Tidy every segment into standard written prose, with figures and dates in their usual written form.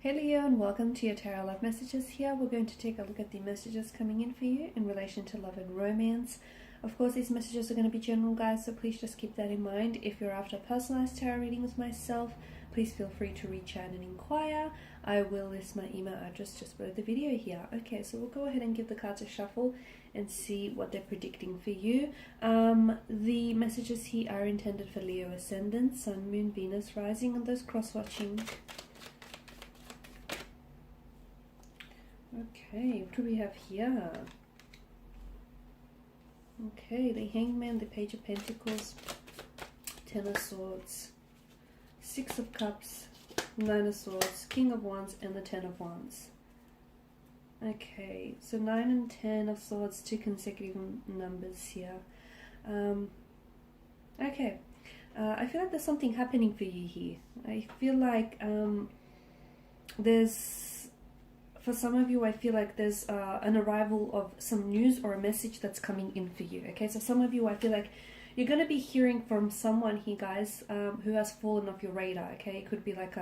Hey Leo, and welcome to your Tarot Love Messages. Here we're going to take a look at the messages coming in for you in relation to love and romance. Of course, these messages are going to be general, guys, so please just keep that in mind. If you're after a personalized tarot reading with myself, please feel free to reach out and inquire. I will list my email address just below the video here. Okay, so we'll go ahead and give the cards a shuffle and see what they're predicting for you. The messages here are intended for Leo Ascendant, Sun, Moon, Venus, Rising, and those cross-watching. Okay, what do we have here? Okay, the Hangman, the Page of Pentacles, Ten of Swords, Six of Cups, Nine of Swords, King of Wands, and the Ten of Wands. Okay, so 9 and 10 of Swords, two consecutive numbers here. Okay, I feel like there's something happening for you here. I feel like for some of you, I feel like there's an arrival of some news or a message that's coming in for you. Okay, so some of you, I feel like you're going to be hearing from someone here, guys, who has fallen off your radar. Okay, it could be like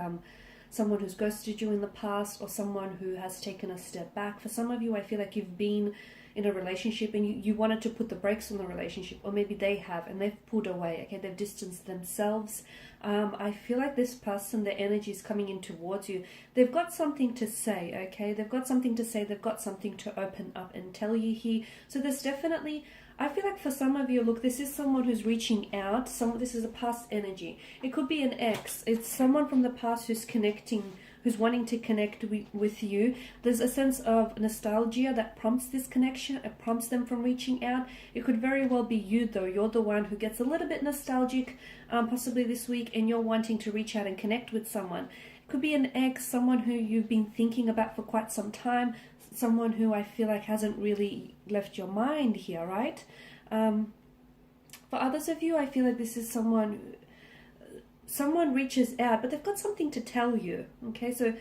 someone who's ghosted you in the past, or someone who has taken a step back. For some of you, I feel like you've been in a relationship and you wanted to put the brakes on the relationship, or maybe they have and they've pulled away. Okay, they've distanced themselves. I feel like this person, their energy is coming in towards you. They've got something to say. Okay, they've got something to say. They've got something to open up and tell you here. So there's definitely, I feel like for some of you, look, this is someone who's reaching out. This is a past energy. It could be an ex. It's someone from the past who's connecting, who's wanting to connect with you. There's a sense of nostalgia that prompts this connection. It prompts them from reaching out. It could very well be you, though. You're the one who gets a little bit nostalgic, possibly this week, and you're wanting to reach out and connect with someone. It could be an ex, someone who you've been thinking about for quite some time, someone who I feel like hasn't really left your mind here, right? For others of you, I feel like this is someone reaches out, but they've got something to tell you. Okay, so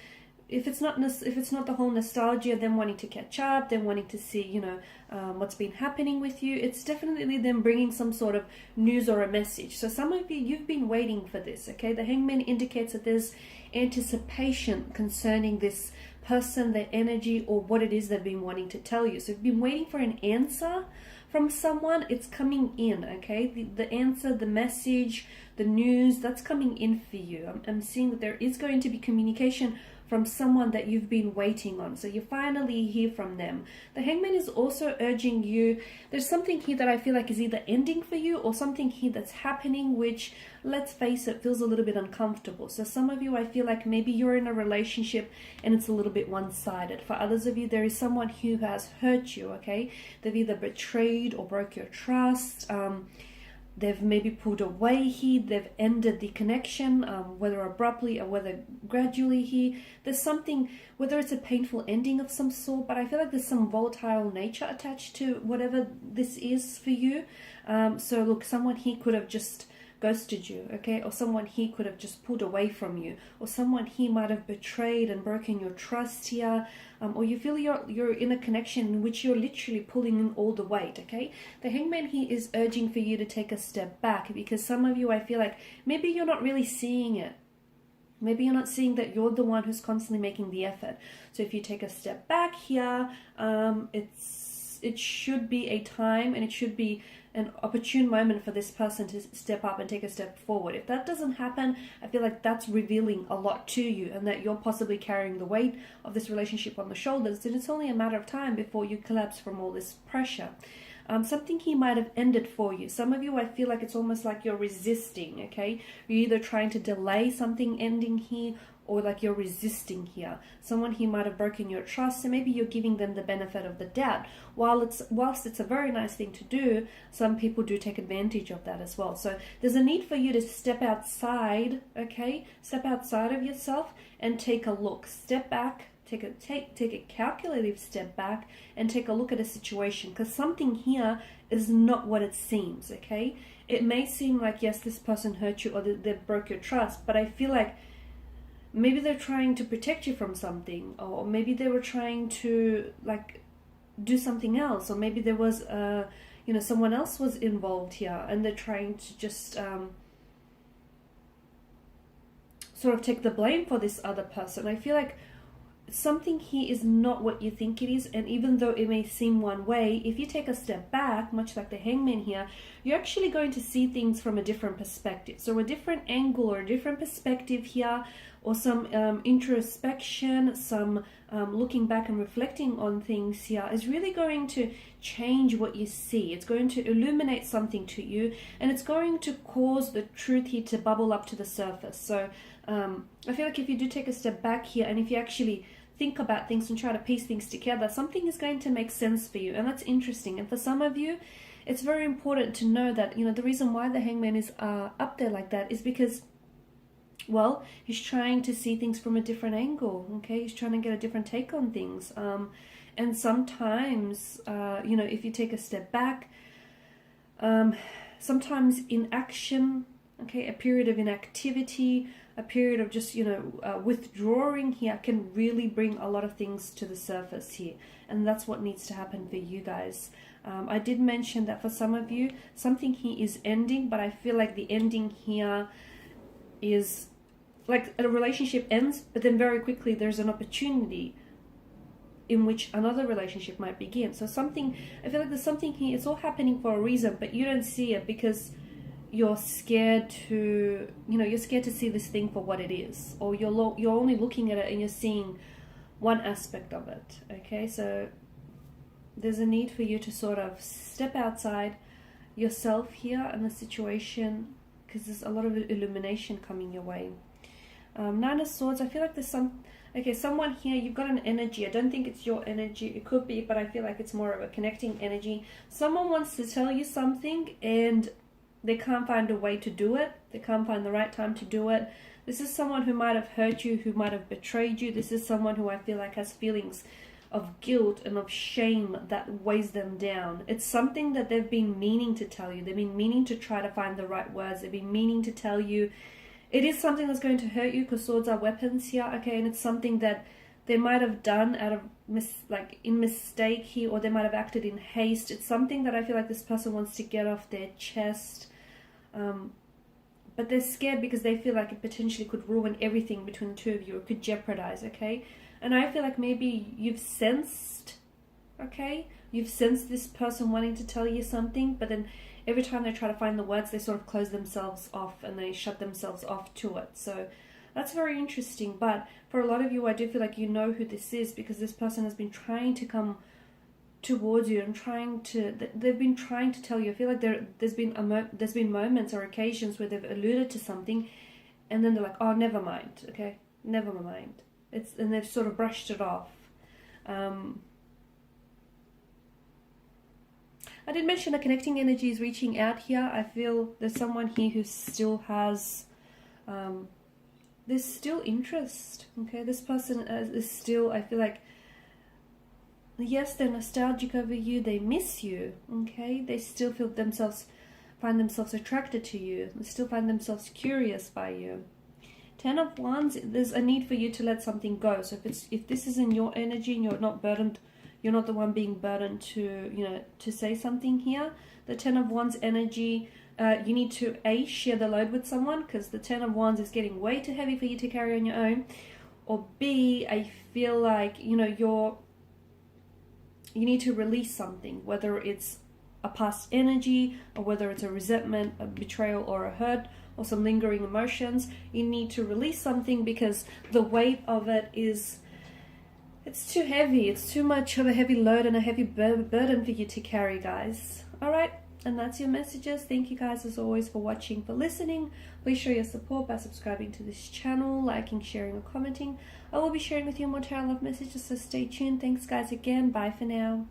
if it's not the whole nostalgia, them wanting to catch up, them wanting to see, what's been happening with you, it's definitely them bringing some sort of news or a message. So some of you, you've been waiting for this. Okay, the Hangman indicates that there's anticipation concerning this person, their energy, or what it is they've been wanting to tell you. So you've been waiting for an answer from someone. It's coming in. Okay, the answer, the message, the news, that's coming in for you. I'm seeing that there is going to be communication from someone that you've been waiting on. So you finally hear from them. The Hangman is also urging you. There's something here that I feel like is either ending for you or something here that's happening, which, let's face it, feels a little bit uncomfortable. So some of you, I feel like maybe you're in a relationship and it's a little bit one-sided. For others of you, there is someone who has hurt you, okay? They've either betrayed or broke your trust. They've maybe pulled away here. They've ended the connection, whether abruptly or whether gradually here. There's something, whether it's a painful ending of some sort, but I feel like there's some volatile nature attached to whatever this is for you. So look, someone here could have just ghosted you, okay? Or someone here could have just pulled away from you. Or someone here might have betrayed and broken your trust here. Or you feel you're in a connection in which you're literally pulling in all the weight, okay? The Hangman here is urging for you to take a step back, because some of you, I feel like maybe you're not really seeing it. Maybe you're not seeing that you're the one who's constantly making the effort. So if you take a step back here, it should be a time, and it should be an opportune moment for this person to step up and take a step forward. If that doesn't happen, I feel like that's revealing a lot to you, and that you're possibly carrying the weight of this relationship on the shoulders, and it's only a matter of time before you collapse from all this pressure. Something he might have ended for you. Some of you, I feel like it's almost like you're resisting, okay? You're either trying to delay something ending here, or like you're resisting here. Someone here might have broken your trust, so maybe you're giving them the benefit of the doubt. Whilst it's a very nice thing to do, some people do take advantage of that as well. So there's a need for you to step outside, okay? Step outside of yourself and take a look. Step back, take a calculative step back and take a look at a situation, because something here is not what it seems, okay? It may seem like, yes, this person hurt you or they broke your trust, but I feel like maybe they're trying to protect you from something, or maybe they were trying to like do something else, or maybe there was someone else was involved here and they're trying to just sort of take the blame for this other person. I feel like something here is not what you think it is, and even though it may seem one way, if you take a step back, much like the Hangman here, you're actually going to see things from a different perspective. So a different angle or a different perspective here, or some introspection, some looking back and reflecting on things here is really going to change what you see. It's going to illuminate something to you, and it's going to cause the truth here to bubble up to the surface. So I feel like if you do take a step back here, and if you actually think about things and try to piece things together, something is going to make sense for you, and that's interesting. And for some of you, it's very important to know that, you know, the reason why the Hangman is up there like that is because, well, he's trying to see things from a different angle, okay? He's trying to get a different take on things. And sometimes, you know, if you take a step back, sometimes inaction, okay, a period of inactivity, a period of just, you know, withdrawing here can really bring a lot of things to the surface here. And that's what needs to happen for you guys. I did mention that for some of you, something here is ending, but I feel like the ending here is like a relationship ends, but then very quickly there's an opportunity in which another relationship might begin. So something, I feel like there's something here, it's all happening for a reason, but you don't see it because you're scared to, you know, you're scared to see this thing for what it is, or you're only looking at it and you're seeing one aspect of it, okay? So there's a need for you to sort of step outside yourself here and the situation, because there's a lot of illumination coming your way. Nine of Swords, I feel like there's someone here, you've got an energy. I don't think it's your energy. It could be, but I feel like it's more of a connecting energy. Someone wants to tell you something and they can't find a way to do it. They can't find the right time to do it. This is someone who might have hurt you, who might have betrayed you. This is someone who I feel like has feelings of guilt and of shame that weighs them down. It's something that they've been meaning to tell you. They've been meaning to try to find the right words. They've been meaning to tell you. It is something that's going to hurt you because swords are weapons here, okay? And it's something that they might have done out of in mistake here, or they might have acted in haste. It's something that I feel like this person wants to get off their chest, but they're scared because they feel like it potentially could ruin everything between the two of you, or could jeopardize, okay? And I feel like maybe you've sensed, okay? You've sensed this person wanting to tell you something, but then every time they try to find the words, they sort of close themselves off and they shut themselves off to it. So that's very interesting. But for a lot of you, I do feel like you know who this is, because this person has been trying to come towards you and they've been trying to tell you. I feel like there's been moments or occasions where they've alluded to something and then they're like, oh, never mind, okay? Never mind. And they've sort of brushed it off. I did mention the connecting energy is reaching out here. I feel there's someone here who still has, there's still interest, okay? This person is still, I feel like, yes, they're nostalgic over you. They miss you, okay? They still find themselves attracted to you. They still find themselves curious by you. 10 of Wands, there's a need for you to let something go. So if this isn't your energy and you're not burdened, you're not the one being burdened to, you know, to say something here. The 10 of Wands energy, you need to A, share the load with someone, because the 10 of Wands is getting way too heavy for you to carry on your own. Or B, I feel like, you know, you need to release something, whether it's a past energy or whether it's a resentment, a betrayal, or a hurt, or some lingering emotions. You need to release something because the weight of it is, it's too heavy. It's too much of a heavy load and a heavy burden for you to carry, guys. All right, and that's your messages. Thank you guys as always for watching, for listening. Please show your support by subscribing to this channel, liking, sharing, or commenting. I will be sharing with you more tarot love messages, so stay tuned. Thanks guys again. Bye for now.